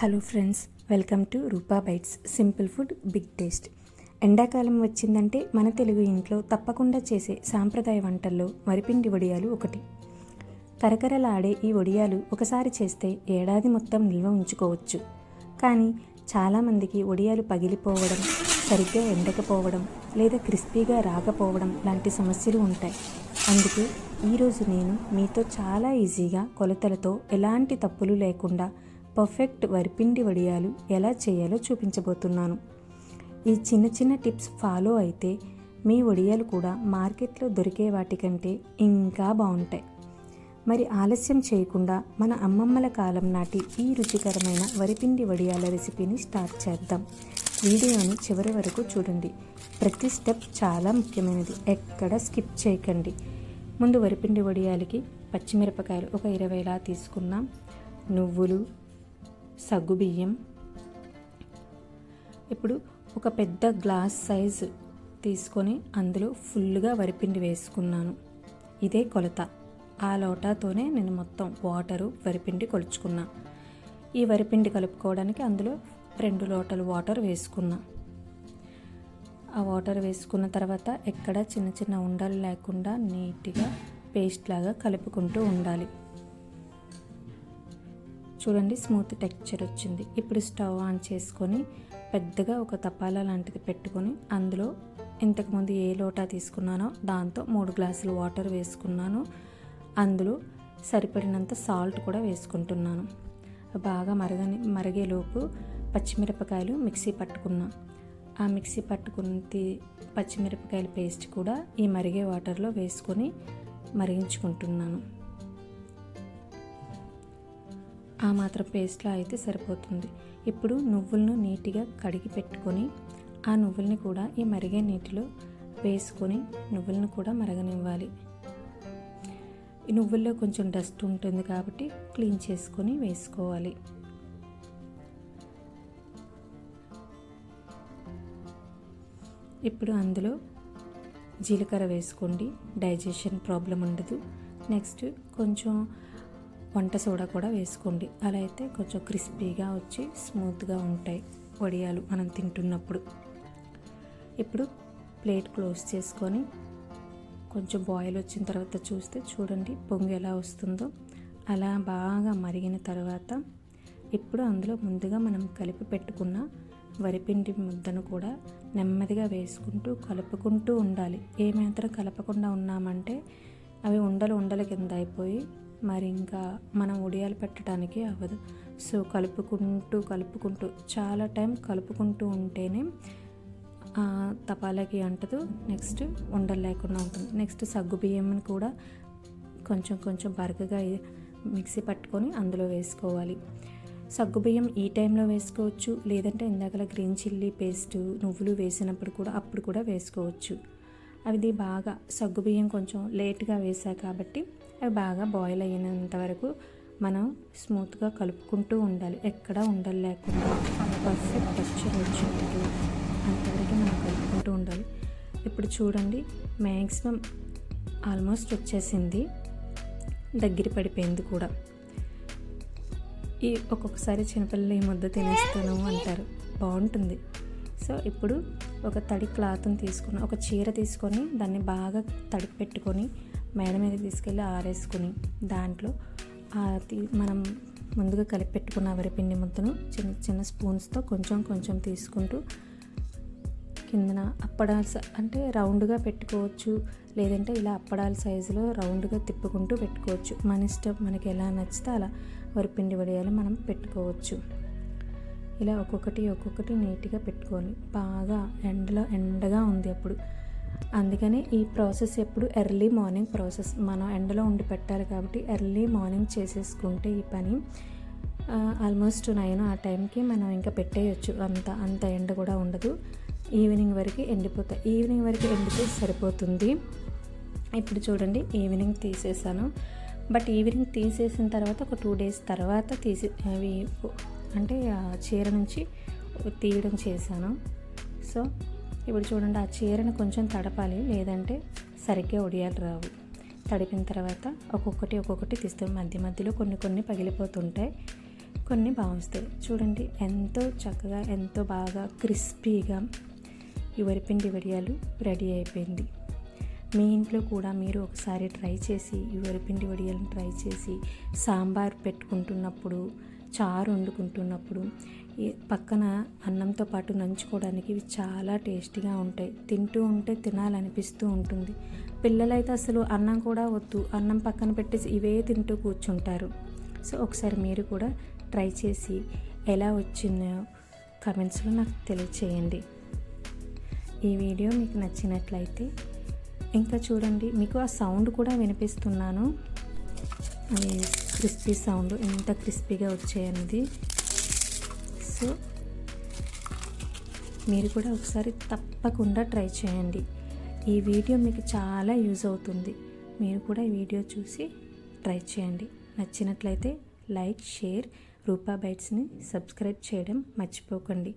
Hello friends, welcome to Rupa bites simple food big taste. ఎండాకాలం వచ్చిందంటే మన తెలుగు ఇంట్లో తప్పకుండా చేసే సాంప్రదాయ వంటల్లో వరిపిండి వడియాలు ఒకటి. కరకరలాడే ఈ వడియాలు ఒకసారి చేస్తే ఏడాది మొత్తం నిల్వ ఉంచుకోవచ్చు. కానీ చాలామందికి వడియాలు పగిలిపోవడం, సరిగ్గా ఎండకపోవడం లేదా క్రిస్పీగా రాకపోవడం లాంటి సమస్యలు ఉంటాయి. అందుకే ఈరోజు నేను మీతో చాలా ఈజీగా కొలతలతో ఎలాంటి తప్పులు లేకుండా పర్ఫెక్ట్ వరిపిండి వడియాలు ఎలా చేయాలో చూపించబోతున్నాను. ఈ చిన్న చిన్న టిప్స్ ఫాలో అయితే మీ వడియాలు కూడా మార్కెట్లో దొరికే వాటికంటే ఇంకా బాగుంటాయి. మరి ఆలస్యం చేయకుండా మన అమ్మమ్మల కాలం నాటి ఈ రుచికరమైన వరిపిండి వడియాల రెసిపీని స్టార్ట్ చేద్దాం. వీడియోను చివరి వరకు చూడండి. ప్రతి స్టెప్ చాలా ముఖ్యమైనది, ఎక్కడ స్కిప్ చేయకండి. ముందు వరిపిండి వడియాలకి పచ్చిమిరపకాయలు ఒక 20లా తీసుకున్నాం. నువ్వులు, సగ్గుబియ్యం. ఇప్పుడు ఒక పెద్ద గ్లాస్ సైజు తీసుకొని అందులో ఫుల్గా వరిపిండి వేసుకున్నాను. ఇదే కొలత. ఆ లోటాతోనే నేను మొత్తం వాటరు వరిపిండి కొలుచుకున్నా. ఈ వరిపిండి కలుపుకోవడానికి అందులో 2 లోటాలు వాటర్ వేసుకున్నా. ఆ వాటర్ వేసుకున్న తర్వాత ఎక్కడ చిన్న చిన్న ఉండలు లేకుండా నీట్గా పేస్ట్ లాగా కలుపుకుంటూ ఉండాలి. చూడండి, స్మూత్ టెక్స్చర్ వచ్చింది. ఇప్పుడు స్టవ్ ఆన్ చేసుకొని పెద్దగా ఒక తపాలా లాంటిది పెట్టుకొని అందులో ఇంతకుముందు ఏ లోటా తీసుకున్నానో దాంతో 3 గ్లాసులు వాటర్ వేసుకున్నాను. అందులో సరిపడినంత సాల్ట్ కూడా వేసుకుంటున్నాను. బాగా మరిగేలోపు పచ్చిమిరపకాయలు మిక్సీ పట్టుకున్నా. ఆ మిక్సీ పట్టుకున్న పచ్చిమిరపకాయల పేస్ట్ కూడా ఈ మరిగే వాటర్లో వేసుకొని మరిగించుకుంటున్నాను. ఆ మాత్రం పేస్ట్లా అయితే సరిపోతుంది. ఇప్పుడు నువ్వులను నీట్గా కడిగి పెట్టుకొని ఆ నువ్వుల్ని కూడా ఈ మరిగే నీటిలో వేసుకొని నువ్వులను కూడా మరగనివ్వాలి. ఈ నువ్వుల్లో కొంచెం డస్ట్ ఉంటుంది కాబట్టి క్లీన్ చేసుకొని వేసుకోవాలి. ఇప్పుడు అందులో జీలకర్ర వేసుకోండి, డైజెషన్ ప్రాబ్లం ఉండదు. నెక్స్ట్ కొంచెం వంట సోడా కూడా వేసుకోండి. అలా అయితే కొంచెం క్రిస్పీగా వచ్చి స్మూత్గా ఉంటాయి వడియాలు మనం తింటున్నప్పుడు. ఇప్పుడు ప్లేట్ క్లోజ్ చేసుకొని కొంచెం బాయిల్ వచ్చిన తర్వాత చూస్తే చూడండి పొంగు ఎలా వస్తుందో. అలా బాగా మరిగిన తర్వాత ఇప్పుడు అందులో ముందుగా మనం కలిపి పెట్టుకున్న వరిపిండి ముద్దను కూడా నెమ్మదిగా వేసుకుంటూ కలుపుకుంటూ ఉండాలి. ఏమాత్రం కలపకుండా ఉన్నామంటే అవి ఉండల కింద అయిపోయి మరి ఇంకా మనం వడియాలు పెట్టడానికి అవ్వదు. సో కలుపుకుంటూ చాలా టైం కలుపుకుంటూ ఉంటేనే తపాలాకి అంటదు. నెక్స్ట్ ఉండలు లేకుండా ఉంటుంది. నెక్స్ట్ సగ్గుబియ్యం కూడా కొంచెం బరకగా మిక్సీ పట్టుకొని అందులో వేసుకోవాలి. సగ్గుబియ్యం ఈ టైంలో వేసుకోవచ్చు, లేదంటే ఇందాకలా గ్రీన్ చిల్లీ పేస్ట్ నువ్వులు వేసినప్పుడు కూడా అప్పుడు కూడా వేసుకోవచ్చు. అది బాగా సగ్గుబియ్యం కొంచెం లేట్గా వేసా కాబట్టి అవి బాగా బాయిల్ అయినంత వరకు మనం స్మూత్గా కలుపుకుంటూ ఉండాలి. ఎక్కడ ఉండలు లేకుండా పర్ఫెక్ట్ టెక్స్చర్ వచ్చినట్టు అంతవరకు మనం కలుపుకుంటూ ఉండాలి. ఇప్పుడు చూడండి, మ్యాక్సిమం ఆల్మోస్ట్ వచ్చేసింది, దగ్గర పడిపోయింది కూడా. ఒక్కొక్కసారి చిన్నపిల్లలు ఈ ముద్ద తినేస్తాను అంటారు, బాగుంటుంది. సో ఇప్పుడు ఒక తడి క్లాత్ని తీసుకుని ఒక చీర తీసుకొని దాన్ని బాగా తడిపి పెట్టుకొని మేడ మీద తీసుకెళ్ళి ఆరేసుకుని దాంట్లో మనం ముందుగా కలిపి పెట్టుకున్న వరిపిండి ముద్దను చిన్న చిన్న స్పూన్స్తో కొంచెం తీసుకుంటూ కిందన అప్పడాలు అంటే రౌండ్గా పెట్టుకోవచ్చు, లేదంటే ఇలా అప్పడాల సైజులో రౌండ్గా తిప్పుకుంటూ పెట్టుకోవచ్చు. మన ఇష్టం, మనకి ఎలా నచ్చితే అలా వరిపిండి వడియాలు మనం పెట్టుకోవచ్చు. ఇలా ఒక్కొక్కటి నీట్గా పెట్టుకోవాలి. బాగా ఎండగా ఉంది అప్పుడు, అందుకని ఈ ప్రాసెస్ ఎప్పుడు ఎర్లీ మార్నింగ్ ప్రాసెస్. మనం ఎండలో ఉండి పెట్టాలి కాబట్టి ఎర్లీ మార్నింగ్ చేసేసుకుంటే ఈ పని ఆల్మోస్ట్ 9 ఆ టైంకి మనం ఇంకా పెట్టేయచ్చు. అంత ఎండ కూడా ఉండదు. ఈవినింగ్ వరకు ఎండిపోతాయి. ఈవినింగ్ వరకు ఎండితే సరిపోతుంది. ఇప్పుడు చూడండి, ఈవినింగ్ తీసేసాను. బట్ ఈవినింగ్ తీసేసిన తర్వాత ఒక 2 days తర్వాత అవి అంటే ఆ చీర నుంచి తీయడం చేశాను. సో ఇప్పుడు చూడండి, ఆ చీరను కొంచెం తడపాలి, లేదంటే సరిగ్గా వడియాలు రావు. తడిపిన తర్వాత ఒక్కొక్కటి తీస్తాం. మధ్యలో కొన్ని పగిలిపోతుంటాయి. కొన్ని బాగా వస్తాయి. చూడండి ఎంతో చక్కగా ఎంతో బాగా క్రిస్పీగా ఈ వరిపిండి వడియాలు రెడీ అయిపోయింది. మీ ఇంట్లో కూడా మీరు ఒకసారి ట్రై చేసి ఈ వరిపిండి వడియాలను ట్రై చేసి సాంబార్ పెట్టుకుంటున్నప్పుడు, చారు వండుకుంటున్నప్పుడు ఈ పక్కన అన్నంతో పాటు నంచుకోవడానికి ఇవి చాలా టేస్టీగా ఉంటాయి. తింటూ ఉంటే తినాలనిపిస్తూ ఉంటుంది. పిల్లలైతే అసలు అన్నం కూడా వద్దు, అన్నం పక్కన పెట్టేసి ఇవే తింటూ కూర్చుంటారు. సో ఒకసారి మీరు కూడా ట్రై చేసి ఎలా వచ్చిందో కమెంట్స్లో నాకు తెలియచేయండి. ఈ వీడియో మీకు నచ్చినట్లయితే ఇంకా చూడండి, మీకు ఆ సౌండ్ కూడా వినిపిస్తున్నాను. అది క్రిస్పీ సౌండ్ ఎంత క్రిస్పీగా వచ్చాయన్నది. సో మీరు కూడా ఒకసారి తప్పకుండా ట్రై చేయండి. ఈ వీడియో మీకు చాలా యూజ్ అవుతుంది. మీరు కూడా ఈ వీడియో చూసి ట్రై చేయండి. నచ్చినట్లయితే లైక్, షేర్, రూపా బైట్స్ని సబ్స్క్రైబ్ చేయడం మర్చిపోకండి.